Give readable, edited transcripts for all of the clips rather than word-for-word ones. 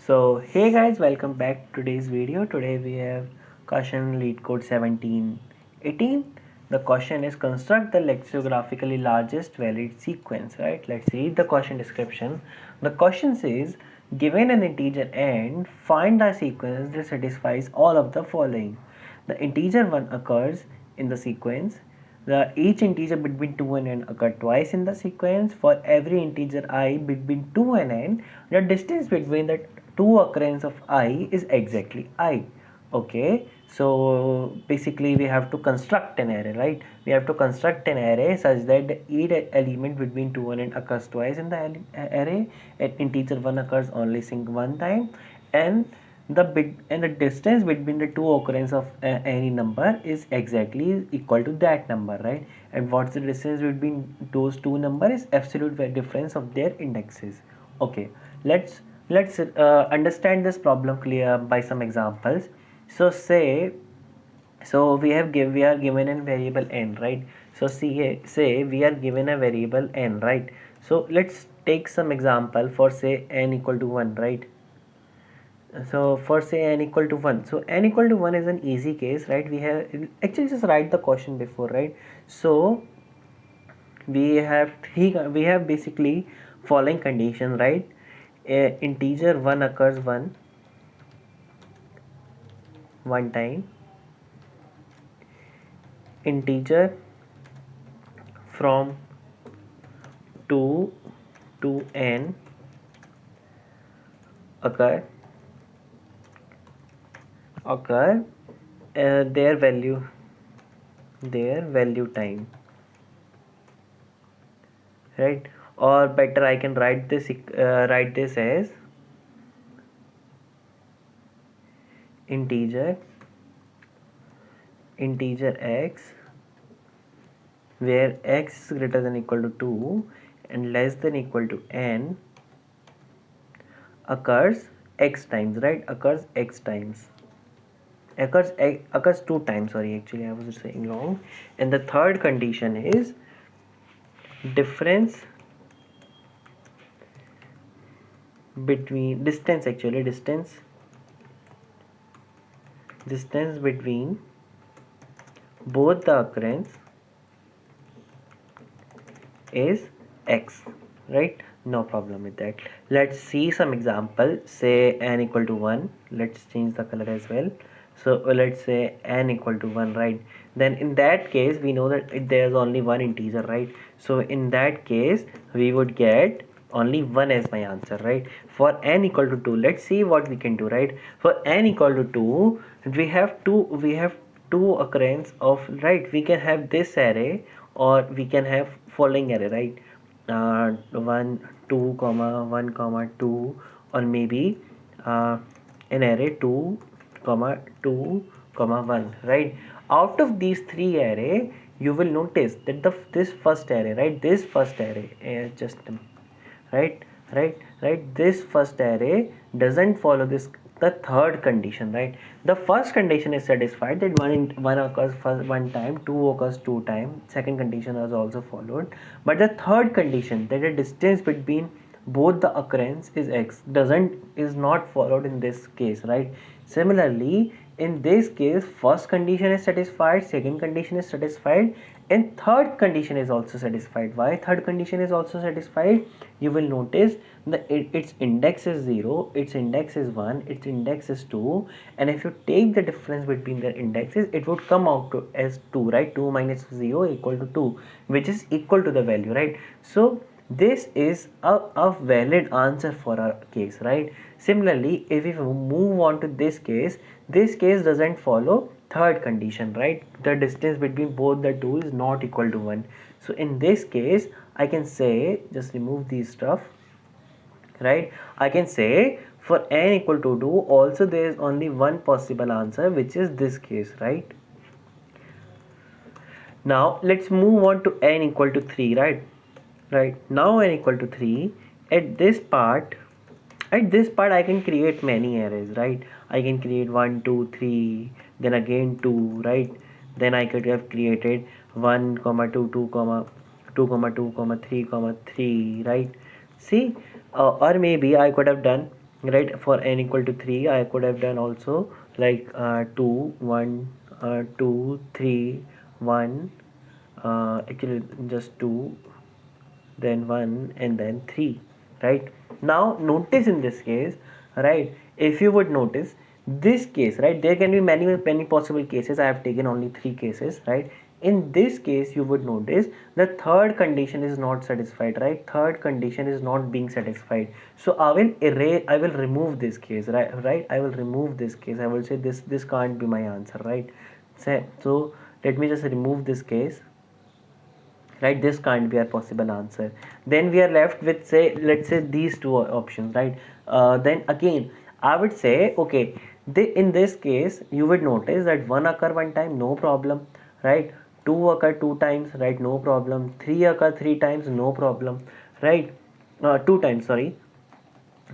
So hey guys, welcome back to today's video. Today we have question Leetcode 1718. The question is construct the lexicographically largest valid sequence, right? Let's read the question description. The question says, given an integer n, find the sequence that satisfies all of the following. The integer 1 occurs in the sequence. Each integer between 2 and n occur twice in the sequence. For every integer I between 2 and n, the distance between the two occurrence of I is exactly I. Okay, so basically we have to construct an array, right? We have to construct an array such that each element between 2 and n occurs twice in the array, and integer 1 occurs only one time, and the distance between the two occurrence of any number is exactly equal to that number, right? And what's the distance between those two numbers is absolute difference of their indexes. Okay, let's understand this problem clear by some examples. So we are given a variable n, right? So say we are given a variable n, right? So let's take some example for say n equal to 1, right? So for say n equal to 1, so n equal to 1 is an easy case, right? We have actually just write the question before, right? So we have basically following condition, right? Integer 1 occurs one time, integer from 2 to n occur their value time, right? Or better, I can write this as integer x, where x is greater than equal to 2 and less than equal to n, occurs x times, right? Occurs two times, sorry, actually I was saying wrong. And the third condition is distance between both the occurrence is x, right? No problem with that. Let's see some example. Say n equal to 1. Let's change the color as well. So let's say n equal to 1, right? Then in that case we know that there's only one integer, right? So in that case we would get only 1 as my answer, right? For n equal to 2, let's see what we can do, right? For n equal to 2, we have two occurrence of, right? We can have this array or we can have following array, right? 1 2 comma 1 comma 2, or maybe an array 2 comma 2 comma 1, right? Out of these three array, you will notice that this first array, right? This first array this first array doesn't follow the third condition, right? The first condition is satisfied, that one occurs one time, two occurs two times. Second condition is also followed, but the third condition, that the distance between both the occurrence is x, is not followed in this case, right? Similarly, in this case, first condition is satisfied, second condition is satisfied, and third condition is also satisfied. Why third condition is also satisfied? You will notice that its index is 0, its index is 1, its index is 2, and if you take the difference between their indexes, it would come out as 2, right? 2 minus 0 equal to 2, which is equal to the value, right? So this is a valid answer for our case, right? Similarly, if we move on to this case doesn't follow third condition, right? The distance between both the two is not equal to 1. So in this case, I can say, just remove these stuff, right? I can say for n equal to 2 also there is only one possible answer, which is this case, right? Now let's move on to n equal to 3, right? Now n equal to 3, at this part I can create many arrays, right? I can create 1 2 3, then again 2, right? Then I could have created 1 comma 2 2 comma 2 3 comma 3, right? See, or maybe I could have done right? For n equal to 3, I could have done also like 2 1 2 3 1, actually just 2, then 1, and then 3, right? Now notice in this case, right, if you would notice this case, right, there can be many possible cases. I have taken only 3 cases, right? In this case you would notice the third condition is not satisfied, right? Third condition is not being satisfied, so I will erase, I will remove this case, right? I will remove this case. I will say this can't be my answer, right? So let me just remove this case, right? This can't be a possible answer. Then we are left with, say, let's say these two options, right? Then again I would say, okay, in this case you would notice that 1 occur 1 time, no problem, right? 2 occur 2 times, right? No problem. 3 occur 3 times, no problem, right? 2 times, sorry.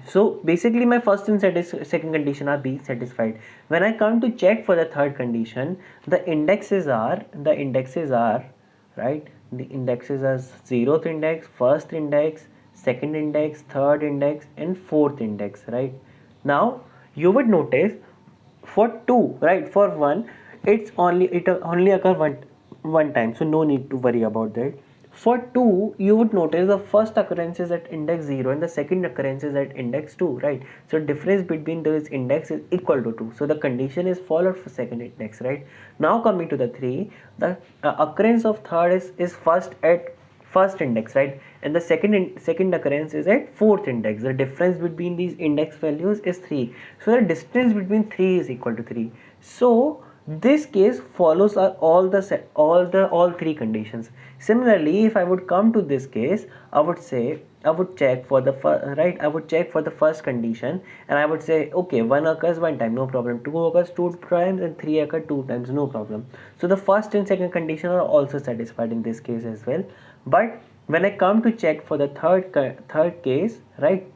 So basically my first and second condition are being satisfied. When I come to check for the third condition, the indexes are right, the indexes are 0th index, first index, second index, third index, and fourth index, right? Now you would notice for 2, right, for 1 it only occur one time, so no need to worry about that. For 2 you would notice the first occurrence is at index 0 and the second occurrence is at index 2, right? So difference between those index is equal to 2, so the condition is followed for second index, right? Now coming to the 3, the occurrence of third is first at first index, right? And the second occurrence is at fourth index. The difference between these index values is 3, so the distance between 3 is equal to 3. So this case follows all three conditions. Similarly, if I would come to this case, I would say I would check for the right, I would check for the first condition, and I would say, okay, 1 occurs 1 time, no problem. 2 occurs 2 times, and 3 occurs 2 times, no problem. So the first and second condition are also satisfied in this case as well. But when I come to check for the third case, right,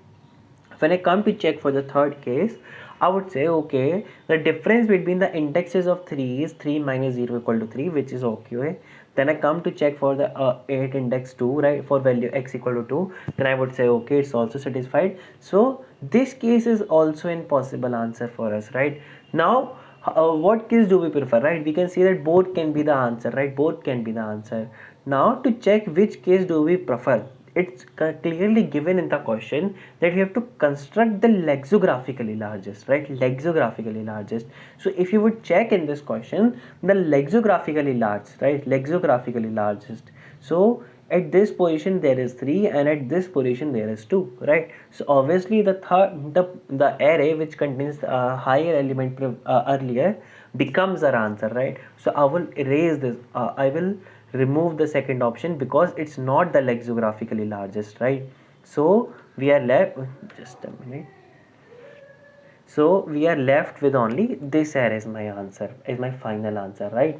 when I come to check for the third case, I would say, okay, the difference between the indexes of 3 is 3 minus 0 equal to 3, which is okay. Then I come to check for the 8 index 2, right, for value x equal to 2. Then I would say, okay, it's also satisfied. So this case is also an possible answer for us, right? Now, what case do we prefer, right? We can see that both can be the answer, right? Both can be the answer. Now to check which case do we prefer, it's clearly given in the question that we have to construct the lexicographically largest, right? Lexicographically largest. So if you would check in this question, the lexicographically large, right? Lexicographically largest. So at this position there is 3 and at this position there is 2, right? So obviously the array which contains higher element earlier becomes our answer, right? So I will erase this, I will remove the second option because it's not the lexicographically largest, right? So we are left, just a minute, so we are left with only this array is my answer, is my final answer, right?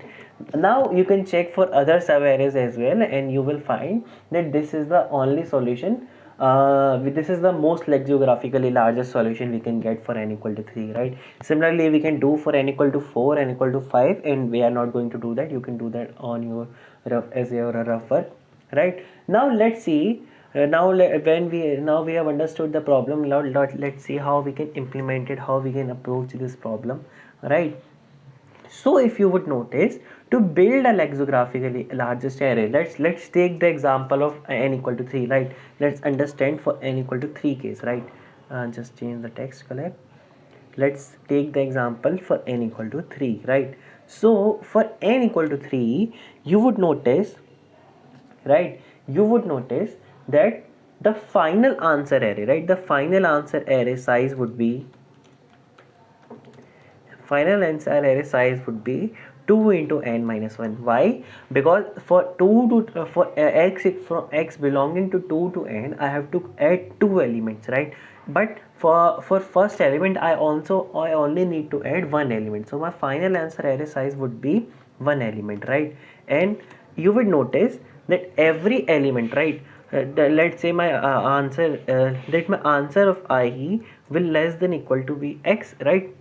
Now you can check for other sub arrays as well and you will find that this is the only solution, this is the most lexicographically largest solution we can get for n equal to 3, right? Similarly we can do for n equal to 4, n equal to 5, and we are not going to do that. You can do that on your as your rough work, right? Now let's see, now we have understood the problem. Now let's see how we can implement it, how we can approach this problem, right? So if you would notice, to build a lexicographically largest array, let's take the example of n equal to 3, right? Let's understand for n equal to 3 case, right? Just change the text color. Let's take the example for n equal to 3, right? So for n equal to 3, you would notice, right, you would notice that the final answer array, right, the final answer array size would be, final answer array size would be 2 into n minus 1. Why? Because for 2 to for x, from x belonging to 2 to n, I have to add 2 elements, right? But for first element I only need to add 1 element, so my final answer array size would be 1 element, right? And you would notice that every element, right, let's say my that my answer of I will less than equal to be x, right?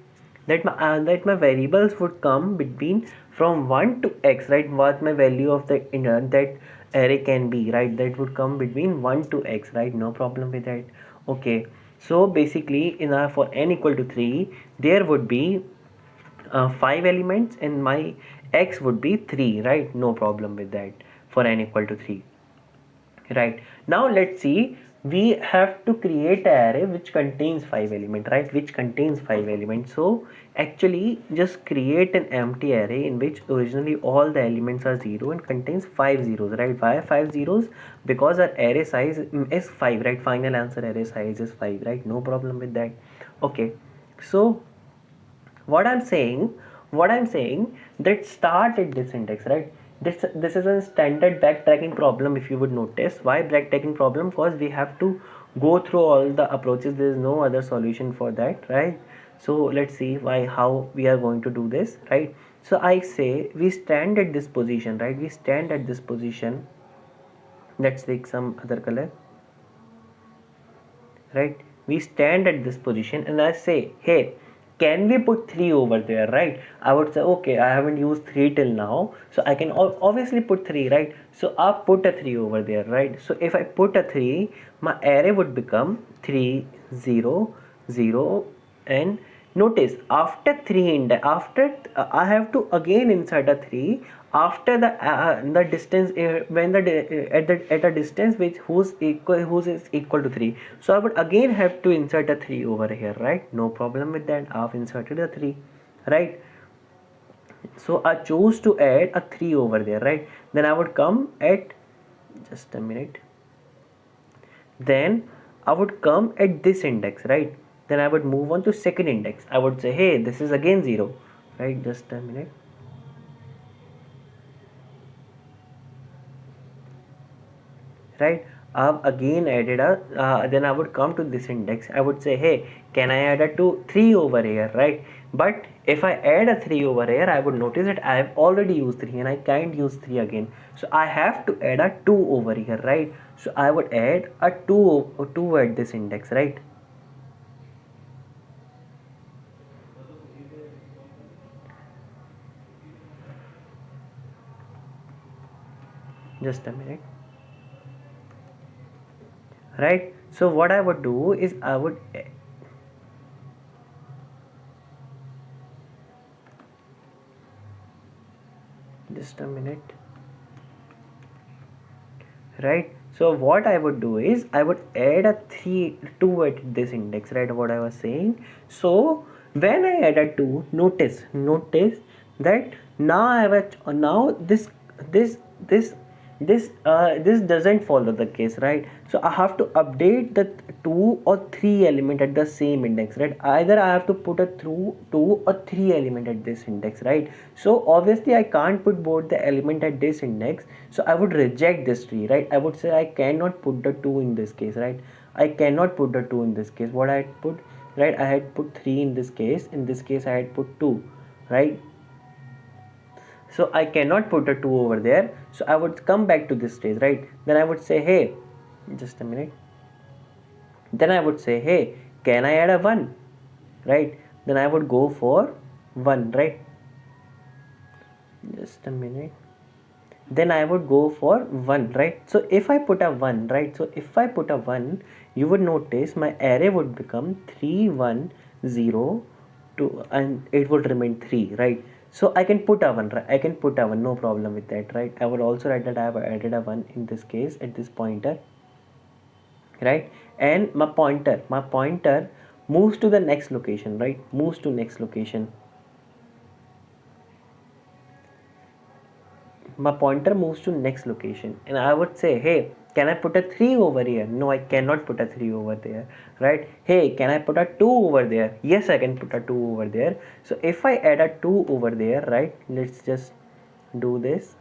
That my variables would come between from 1 to x, right? What my value of the that array can be, right? That would come between 1 to x, right? No problem with that. Okay, So basically in our, for n equal to 3, there would be 5 elements and my x would be 3, right? No problem with that for n equal to 3. Right, now let's see, we have to create an array which contains 5 elements, right? Which contains 5 elements. So actually just create an empty array in which originally all the elements are 0 and contains 5 zeros, right? Why 5 zeros? Because our array size is 5, right? Final answer array size is 5, right? No problem with that. Okay, so what I'm saying, that start at this index, right? This is a standard backtracking problem. If you would notice, why backtracking problem? Because we have to go through all the approaches. There is no other solution for that, right? So let's see why, how we are going to do this, right? So I say we stand at this position, right? We stand at this position. Let's take some other color, right? We stand at this position and I say, hey, can we put 3 over there, right? I would say, okay, I haven't used 3 till now, so I can obviously put 3, right? So I'll put a 3 over there, right? So if I put a 3, my array would become 3 0 0, and notice after 3 after I have to again insert a 3 after the distance, when the at a distance which whose is equal to 3. So I would again have to insert a 3 over here, right? No problem with that. I've inserted a 3, right? So I chose to add a 3 over there, right? Then I would come at, just a minute, then I would come at this index, right? Then I would move on to second index. I would say, hey, this is again 0, right? Just a minute, right? I've again added a then I would come to this index. I would say, hey, can I add a 3 over here, right? But if I add a 3 over here, I would notice that I have already used 3 and I can't use 3 again, so I have to add a 2 over here, right? So I would add a 2 at this index, right? Just a minute, right? So what I would do is I would, just a minute, right? So what I would do is I would add a 2 at this index, right? What I was saying. So when I add a 2, notice that now I have now this this this doesn't follow the case, right? So I have to update the 2 or 3 element at the same index, right? Either I have to put a through 2 or 3 element at this index, right? So obviously I can't put both the element at this index, so I would reject this tree, right? I would say I cannot put the 2 in this case, right? I cannot put the 2 in this case. What I had put, right? I had put 3 in this case. In this case I had put 2, right? So I cannot put a 2 over there, so I would come back to this stage, right? Then I would say, hey, just a minute, then I would say, hey, can I add a 1, right? Then I would go for 1, right? Just a minute, then I would go for 1, right? So if I put a 1, right? So if I put a 1, you would notice my array would become 3 1 0 2, and it would remain 3, right? So I can put a 1, right? I can put a 1, no problem with that, right? I would also write that I have added a 1 in this case at this pointer, right? And my pointer moves to the next location, right? Moves to next location. My pointer moves to next location, and I would say, hey, can I put a 3 over here? No, I cannot put a 3 over there, right? Hey, can I put a 2 over there? Yes, I can put a 2 over there. So if I add a 2 over there, right, let's just do this,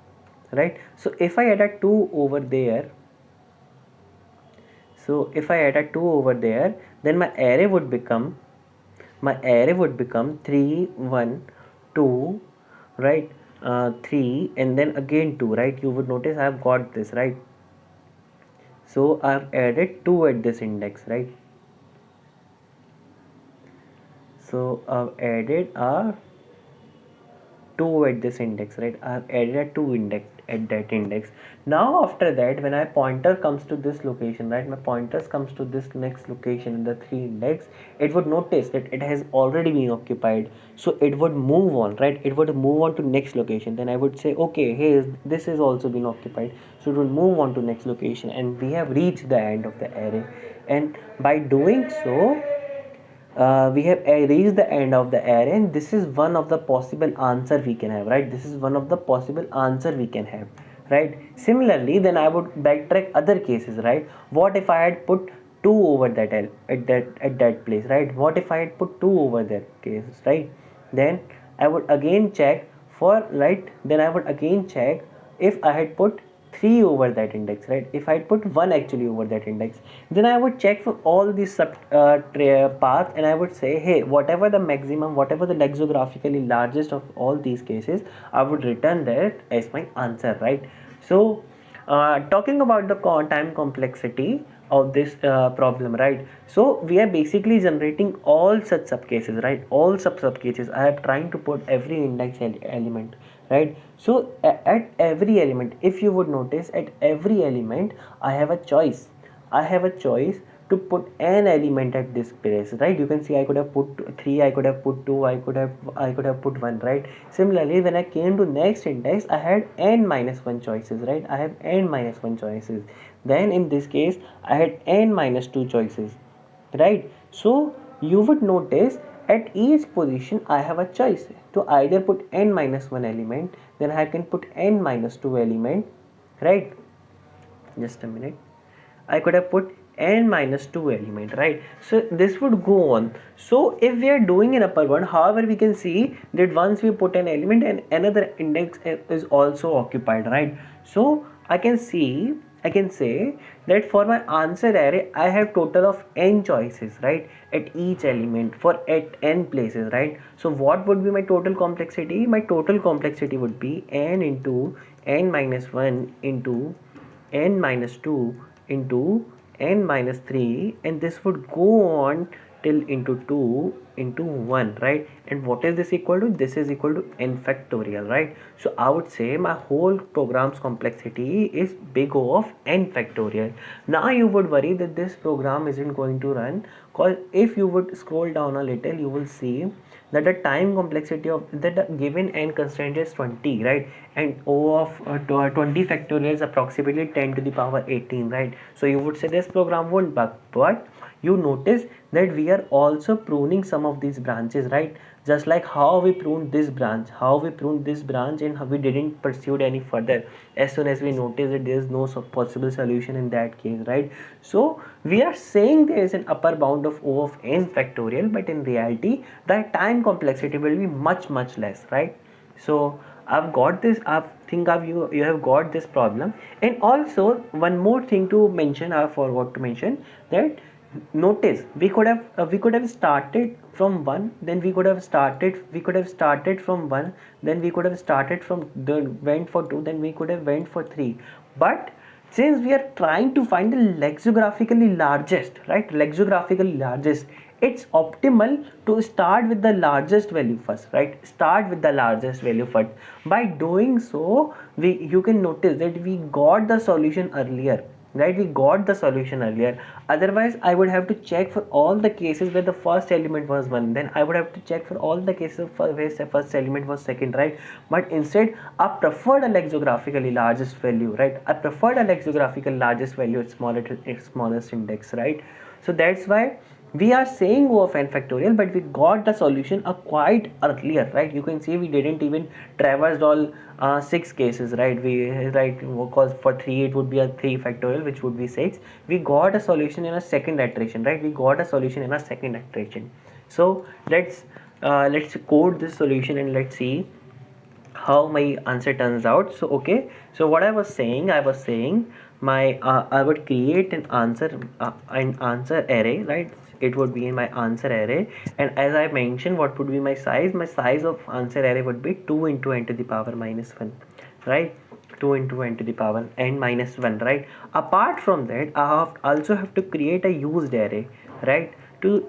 right? So if I add a 2 over there, so if I add a 2 over there, then my array would become 3 1 2, right? 3 and then again 2, right? You would notice I've got this, right? So I've added 2 at this index, right? So I've added a 2 at this index, right? I've added a 2 index at that index. Now after that, when my pointer comes to this location, right, my pointers comes to this next location in the 3 index, it would notice that it has already been occupied, so it would move on, right, it would move on to next location. Then I would say, okay, hey, this is also been occupied, so it would move on to next location, and we have reached the end of the array. And by doing so, we have reached the end of the array, and this is one of the possible answer we can have, right, this is one of the possible answer we can have, right. Similarly, then I would backtrack other cases, right. What if I had put 2 over that at that place, right, what if I had put 2 over that case, right. Then I would again check for, right, then I would again check if I had put 3 over that index, right, if I put 1 actually over that index. Then I would check for all these sub paths, and I would say, hey, whatever the maximum, whatever the lexicographically largest of all these cases, I would return that as my answer, right. So talking about the time complexity of this problem, right, so we are basically generating all such sub cases, right, all sub cases. I am trying to put every index element, right. So at every element, if you would notice, at every element I have a choice, I have a choice to put an element at this place, right. You can see I could have put 3, I could have put 2, I could have put 1, right. Similarly, when I came to next index, I had n minus 1 choices, right, I have n minus 1 choices. Then in this case, I had n minus 2 choices, right. So you would notice at each position I have a choice to either put n minus 1 element, then I can put n minus 2 element, right. Just a minute, I could have put n minus 2 element, right. So this would go on. So if we are doing an upper one, however, we can see that once we put an element and another index is also occupied, right. So I can say that for my answer array, I have total of n choices, right, at each element for at n places, right. So what would be my total complexity? My total complexity would be n into n minus 1 into n minus 2 into n minus 3, and this would go on till into 2 into 1, right. And what is this equal to? This is equal to n factorial, right. So I would say my whole program's complexity is big O of n factorial. Now you would worry that this program isn't going to run, because if you would scroll down a little, you will see that the time complexity of that the given n constraint is 20, right, and O of 20 factorial is approximately 10 to the power 18, right. So you would say this program won't bug, but you notice that we are also pruning some of these branches, right, just like how we pruned this branch, and how we didn't pursue any further as soon as we notice that there is no possible solution in that case, right. So we are saying there is an upper bound of O of n factorial, but in reality the time complexity will be much less, right. So I've got this, I think you have got this problem. And also one more thing to mention, I forgot to mention that, notice we could have started from 1, then we could have started from 1, then we could have started from the went for 2, then we could have went for 3. But since we are trying to find the lexicographically largest, right, lexicographically largest, it's optimal to start with the largest value first, right, start with the largest value first. By doing so, you can notice that we got the solution earlier, right, we got the solution earlier. Otherwise I would have to check for all the cases where the first element was 1, then I would have to check for all the cases where the first element was second, right. But instead I preferred a lexicographically largest value, right, I preferred a lexicographically largest value at smallest index, right. So that's why we are saying O of n factorial, but we got the solution quite earlier, right. You can see we didn't even traverse all 6 cases, right. Because for 3 it would be a 3 factorial, which would be 6. We got a solution in a second iteration, right, we got a solution in a second iteration. So let's code this solution and let's see how my answer turns out. So okay, so what I was saying my I would create an answer array, right. It would be in my answer array, and as I mentioned, what would be my size of answer array would be 2 into n to the power minus 1, right, 2 into n to the power n minus 1, right. Apart from that, I also have to create a used array, right, to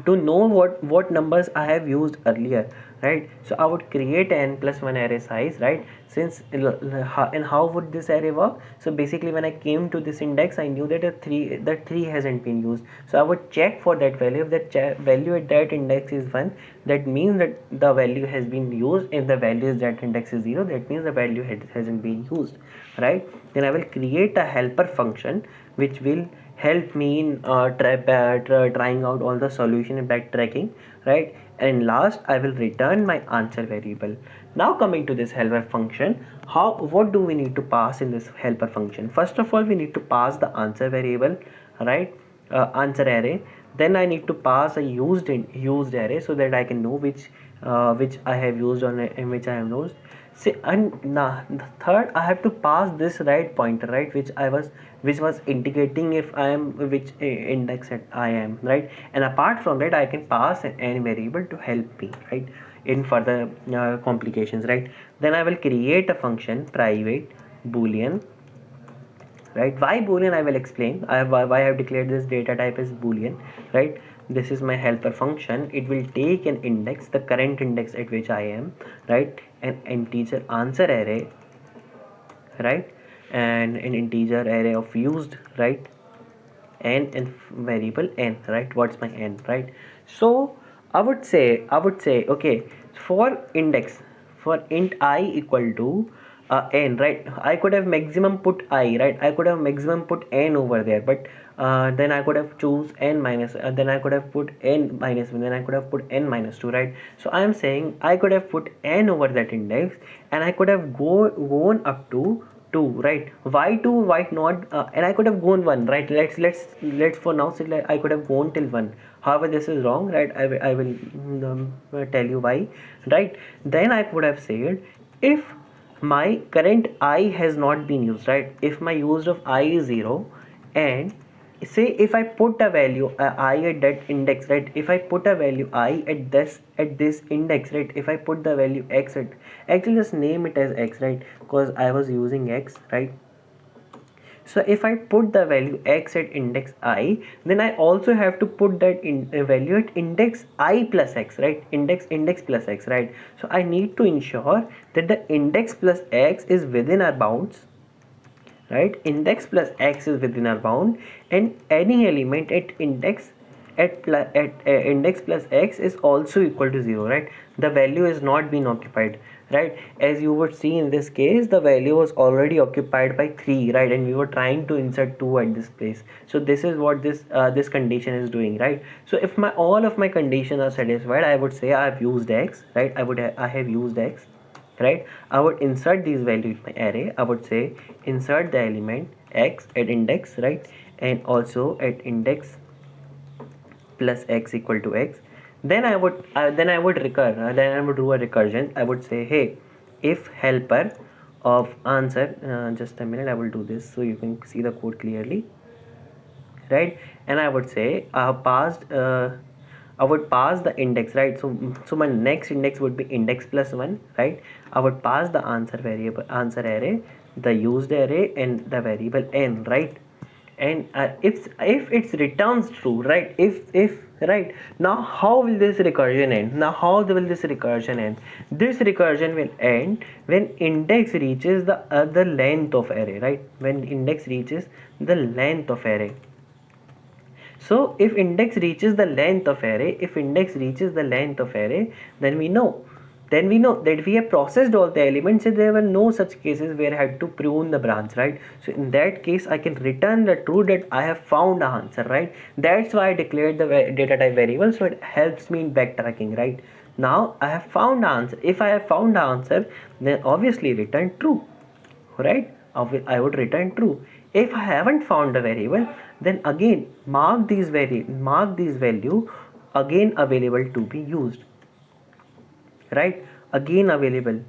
know what numbers I have used earlier, right? So I would create n plus 1 array size, right? Since and how would this array work? So basically when I came to this index, I knew that the 3 hasn't been used, so I would check for that value. If that value at that index is 1, that means that the value has been used. If the value is that index is 0, that means the value hasn't been used, right? Then I will create a helper function which will help me in trying out all the solution and backtracking, right? And last I will return my answer variable. Now coming to this helper function, what do we need to pass in this helper function? First of all, we need to pass the answer variable, right? Answer array. Then I need to pass a used array so that I can know which I have used on and which I have used. See, and the third, I have to pass this right pointer, right, which was indicating if I am which index I am, right? And apart from that, I can pass any variable to help me, right, in further complications, right? Then I will create a function private boolean, right? Why boolean, I will explain. Why I have declared this data type as boolean, right? This is my helper function. It will take an index, the current index at which I am, right, an integer answer array, right, and an integer array of used, right, and variable n, right? What's my n, right? So I would say okay, for index, for int I equal to n, right? I could have maximum put I, right? I could have maximum put n over there, but then I could have choose n minus, then I could have put n minus 1, then I could have put n minus 2, right? So I am saying I could have put n over that index, and I could have gone up to 2, right? Why 2, why not? And I could have gone 1, right? Let's for now say like I could have gone till 1. However, this is wrong, right? I will tell you why, right? Then I could have said, if my current I has not been used, right? If my use of I is 0, and say if I put a value I at that index, right? If I put a value I at this index, right? If I put the value x at, actually just name it as x, right? Because I was using x, right? So if I put the value x at index I, then I also have to put that value at index I plus x, right? Index plus x, right? So I need to ensure that the index plus x is within our bounds, right? Index plus x is within our bound, and any element at index index plus x is also equal to 0, right? The value is not being occupied, right? As you would see in this case, the value was already occupied by 3, right? And we were trying to insert 2 at this place. So this is what this condition is doing, right? So if my all of my conditions are satisfied, I would say I have used x, right? I have used x, right? I would insert these values in my array. I would say insert the element x at index, right, and also at index plus x equal to x. Then I would then I would do a recursion. I would say, hey, if helper of answer, just a minute, I will do this so you can see the code clearly, right? And I would say I would pass the index, right? So my next index would be index plus 1, right? I would pass the answer variable, answer array, the used array, and the variable n, right? And if it returns true, right? If right, now how will this recursion end? Now how will this recursion end? This recursion will end when index reaches the other length of array, right? When index reaches the length of array. So if index reaches the length of array, then we know that we have processed all the elements, and there were no such cases where I had to prune the branch, right? So in that case, I can return the true that I have found the answer, right? That's why I declared the data type variable, so it helps me in backtracking, right? Now I have found the answer. If I have found the answer, then obviously return true, right? I would return true. If I haven't found the variable, then again mark these value again available to be used, right? Again available.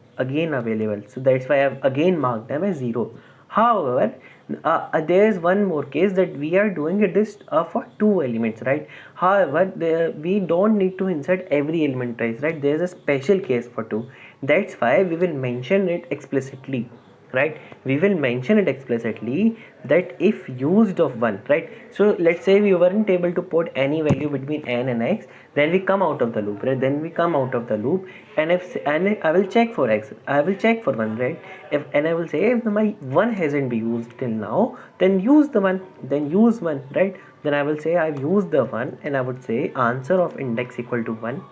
So that's why I have again marked them as 0. However, there is one more case that we are doing it this for 2 elements, right? However, we don't need to insert every element twice, right? There is a special case for 2. That's why we will mention it explicitly, right? We will mention it explicitly that if used of 1, right? So let's say we weren't able to put any value between n and x, then we come out of the loop, right? Then we come out of the loop, and if I will check for x, I will check for 1, right? If and I will say if my 1 hasn't been used till now, then use the 1, then use 1, right? Then I will say I've used the 1, and I would say answer of index equal to 1,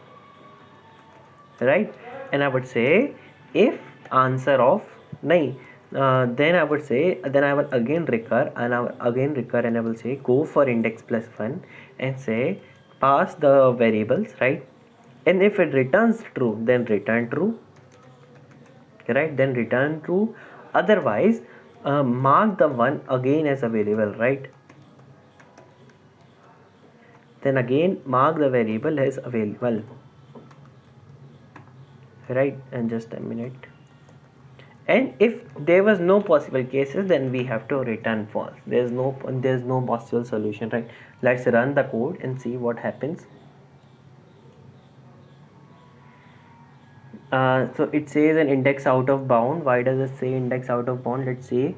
right? And I would say if answer of nahi, then I would say, then I will again recur, and I will again recur, and I will say go for index plus 1 and say pass the variables, right? And if it returns true, then return true, right? Then return true. Otherwise, mark the 1 again as a variable, right? Then again mark the variable as available, right? And just a minute. And if there was no possible cases, then we have to return false. There's no possible solution, right? Let's run the code and see what happens. So it says an index out of bound. Why does it say index out of bound? Let's see.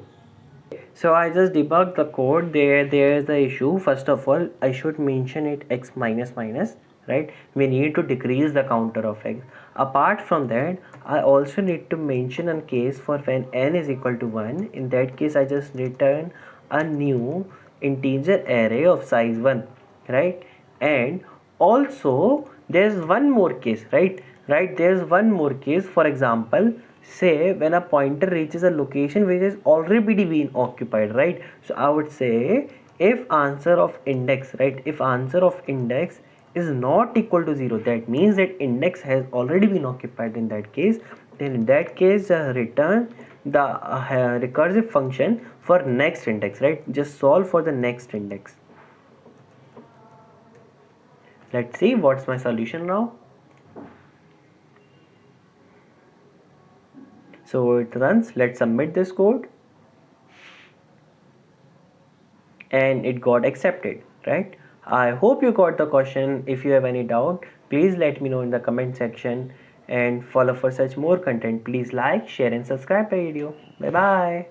So I just debugged the code. There's the issue. First of all, I should mention it x minus minus, right? We need to decrease the counter of x. Apart from that, I also need to mention a case for when n is equal to 1. In that case, I just return a new integer array of size 1, right? And also there's one more case, right? There's one more case. For example, say when a pointer reaches a location which is already been occupied, right? So I would say if answer of index, right, if answer of index is not equal to 0, that means that index has already been occupied. In that case, then in that case return the recursive function for next index, right? Just solve for the next index. Let's see what's my solution now. So it runs. Let's submit this code, and it got accepted, right? I hope you got the question. If you have any doubt, please let me know in the comment section, and follow for such more content. Please like, share and subscribe the video. Bye bye.